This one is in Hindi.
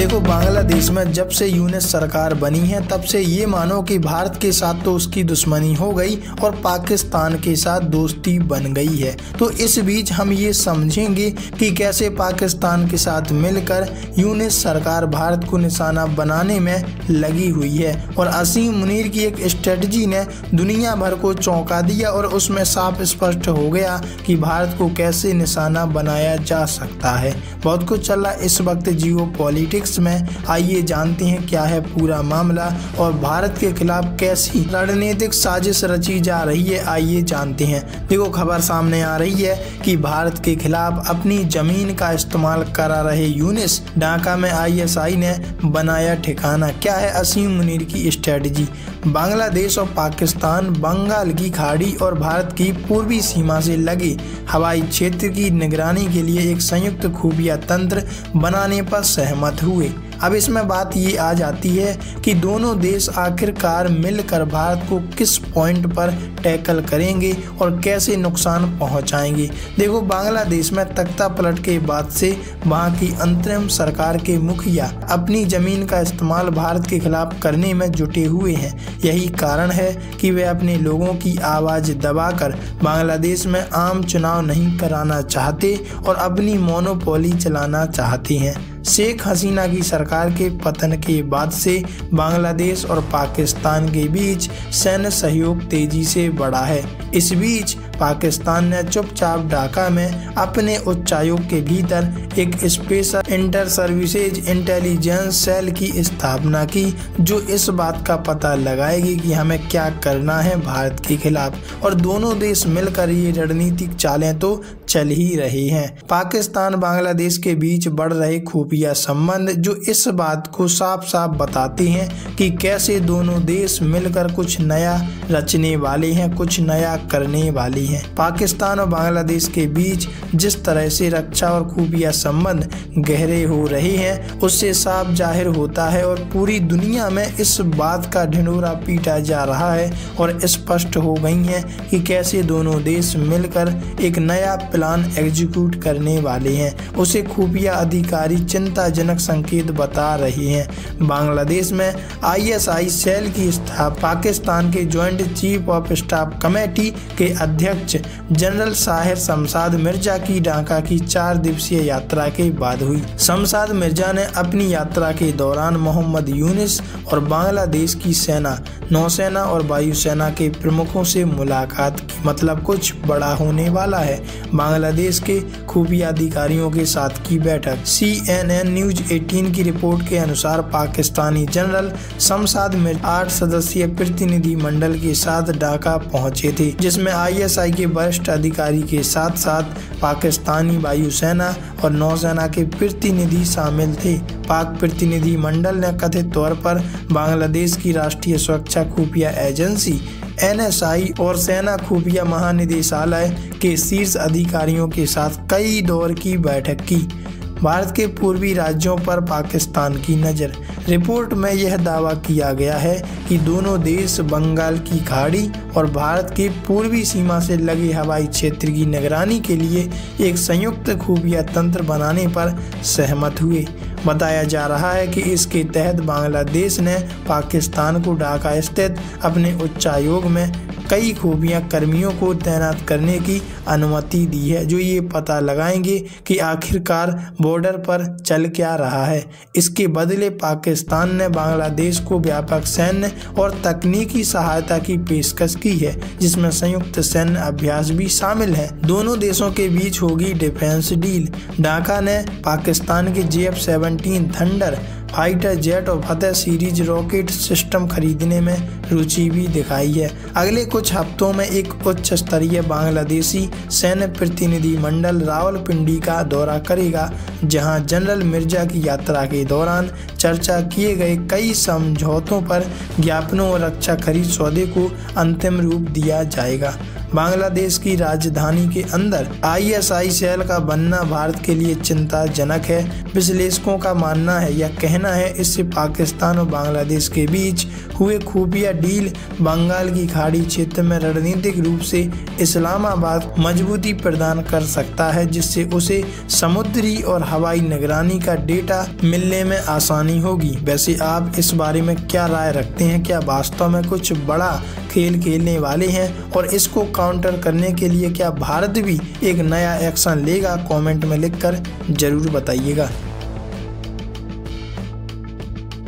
देखो, बांग्लादेश में जब से यूनिस सरकार बनी है तब से ये मानो कि भारत के साथ तो उसकी दुश्मनी हो गई और पाकिस्तान के साथ दोस्ती बन गई है। तो इस बीच हम ये समझेंगे कि कैसे पाकिस्तान के साथ मिलकर यूनिस सरकार भारत को निशाना बनाने में लगी हुई है और असीम मुनीर की एक स्ट्रेटजी ने दुनिया भर को चौंका दिया और उसमें साफ स्पष्ट हो गया कि भारत को कैसे निशाना बनाया जा सकता है। बहुत कुछ चल रहा इस वक्त जियो पॉलिटिक्स में। आइए जानते हैं क्या है पूरा मामला और भारत के खिलाफ कैसी रणनीतिक साजिश रची जा रही है। आइए जानते हैं। देखो, खबर सामने आ रही है कि भारत के खिलाफ अपनी जमीन का इस्तेमाल करा रहे यूनिस ढाका में ISI ने बनाया ठिकाना। क्या है असीम मुनीर की स्ट्रेटजी? बांग्लादेश और पाकिस्तान बंगाल की खाड़ी और भारत की पूर्वी सीमा से लगे हवाई क्षेत्र की निगरानी के लिए एक संयुक्त खुफिया तंत्र बनाने पर सहमत हुए। अब इसमें बात ये आ जाती है कि दोनों देश आखिरकार मिलकर भारत को किस पॉइंट पर टैकल करेंगे और कैसे नुकसान पहुंचाएंगे। देखो, बांग्लादेश में तख्ता पलट के बाद से वहां की अंतरिम सरकार के मुखिया अपनी जमीन का इस्तेमाल भारत के खिलाफ करने में जुटे हुए हैं। यही कारण है कि वे अपने लोगों की आवाज दबाकर बांग्लादेश में आम चुनाव नहीं कराना चाहते और अपनी मोनोपोली चलाना चाहते हैं। शेख हसीना की सरकार के पतन के बाद से बांग्लादेश और पाकिस्तान के बीच सैन्य सहयोग तेजी से बढ़ा है। इस बीच पाकिस्तान ने चुपचाप ढाका में अपने उच्चायोग के भीतर एक special inter services intelligence cell की स्थापना की, जो इस बात का पता लगाएगी कि हमें क्या करना है भारत के खिलाफ। और दोनों देश मिलकर ये रणनीतिक चालें तो चल ही रही हैं। पाकिस्तान बांग्लादेश के बीच बढ़ रहे खुफिया संबंध जो इस बात को साफ साफ बताते हैं कि कैसे दोनों देश मिलकर कुछ नया रचने वाले हैं, कुछ नया करने वाले हैं। पाकिस्तान और बांग्लादेश के बीच जिस तरह से रक्षा और खुफिया संबंध गहरे हो रहे हैं उससे साफ जाहिर होता है और पूरी दुनिया में इस बात का ढिंढोरा पीटा जा रहा है और स्पष्ट हो गई है कि कैसे दोनों देश मिलकर एक नया प्लान एग्जीक्यूट करने वाले हैं। उसे खुफिया अधिकारी चिंताजनक संकेत बता रहे हैं। बांग्लादेश में ISI सेल की स्थापना पाकिस्तान के joint chief of staff committee के अध्यक्ष जनरल साहिर शमशाद मिर्जा की ढाका की 4 दिवसीय यात्रा के बाद हुई। शमशाद मिर्जा ने अपनी यात्रा के दौरान मोहम्मद यूनिस और बांग्लादेश की सेना, नौसेना और वायुसेना के प्रमुखों से मुलाकात की। मतलब कुछ बड़ा होने वाला है। बांग्लादेश के खुफिया अधिकारियों के साथ की बैठक। CNN न्यूज 18 की रिपोर्ट के अनुसार पाकिस्तानी जनरल शमशाद मिर्जा 8 सदस्यीय प्रतिनिधि मंडल के साथ ढाका पहुंचे थे, जिसमें ISI के वरिष्ठ अधिकारी के साथ साथ पाकिस्तानी वायुसेना और नौसेना के प्रतिनिधि शामिल थे। पाक प्रतिनिधि मंडल ने कथित तौर पर बांग्लादेश की राष्ट्रीय सुरक्षा खुफिया एजेंसी NSI और सेना खुफिया महानिदेशालय के शीर्ष अधिकारियों के साथ कई दौर की बैठक की। भारत के पूर्वी राज्यों पर पाकिस्तान की नज़र। रिपोर्ट में यह दावा किया गया है कि दोनों देश बंगाल की खाड़ी और भारत के पूर्वी सीमा से लगे हवाई क्षेत्र की निगरानी के लिए एक संयुक्त खुफिया तंत्र बनाने पर सहमत हुए। बताया जा रहा है कि इसके तहत बांग्लादेश ने पाकिस्तान को ढाका स्थित अपने उच्चायोग में कई खुफिया कर्मियों को तैनात करने की अनुमति दी है, जो ये पता लगाएंगे कि आखिरकार बॉर्डर पर चल क्या रहा है। इसके बदले पाकिस्तान ने बांग्लादेश को व्यापक सैन्य और तकनीकी सहायता की पेशकश की है, जिसमें संयुक्त सैन्य अभ्यास भी शामिल है। दोनों देशों के बीच होगी डिफेंस डील। ढाका ने पाकिस्तान के JF-17 थंडर फाइटर जेट और फतेह सीरीज रॉकेट सिस्टम खरीदने में रुचि भी दिखाई है। अगले कुछ हफ्तों में एक उच्च स्तरीय बांग्लादेशी सैन्य प्रतिनिधि मंडल रावलपिंडी का दौरा करेगा, जहां जनरल मिर्जा की यात्रा के दौरान चर्चा किए गए कई समझौतों पर ज्ञापनों और रक्षा खरीद सौदे को अंतिम रूप दिया जाएगा। बांग्लादेश की राजधानी के अंदर ISI सेल का बनना भारत के लिए चिंताजनक है। विश्लेषकों का मानना है या कहना है इससे पाकिस्तान और बांग्लादेश के बीच हुए खुफिया डील बंगाल की खाड़ी क्षेत्र में रणनीतिक रूप से इस्लामाबाद मजबूती प्रदान कर सकता है, जिससे उसे समुद्री और हवाई निगरानी का डेटा मिलने में आसानी होगी। वैसे आप इस बारे में क्या राय रखते हैं? क्या वास्तव में कुछ बड़ा खेल खेलने वाले हैं और इसको काउंटर करने के लिए क्या भारत भी एक नया एक्शन लेगा? कमेंट में लिखकर जरूर बताइएगा।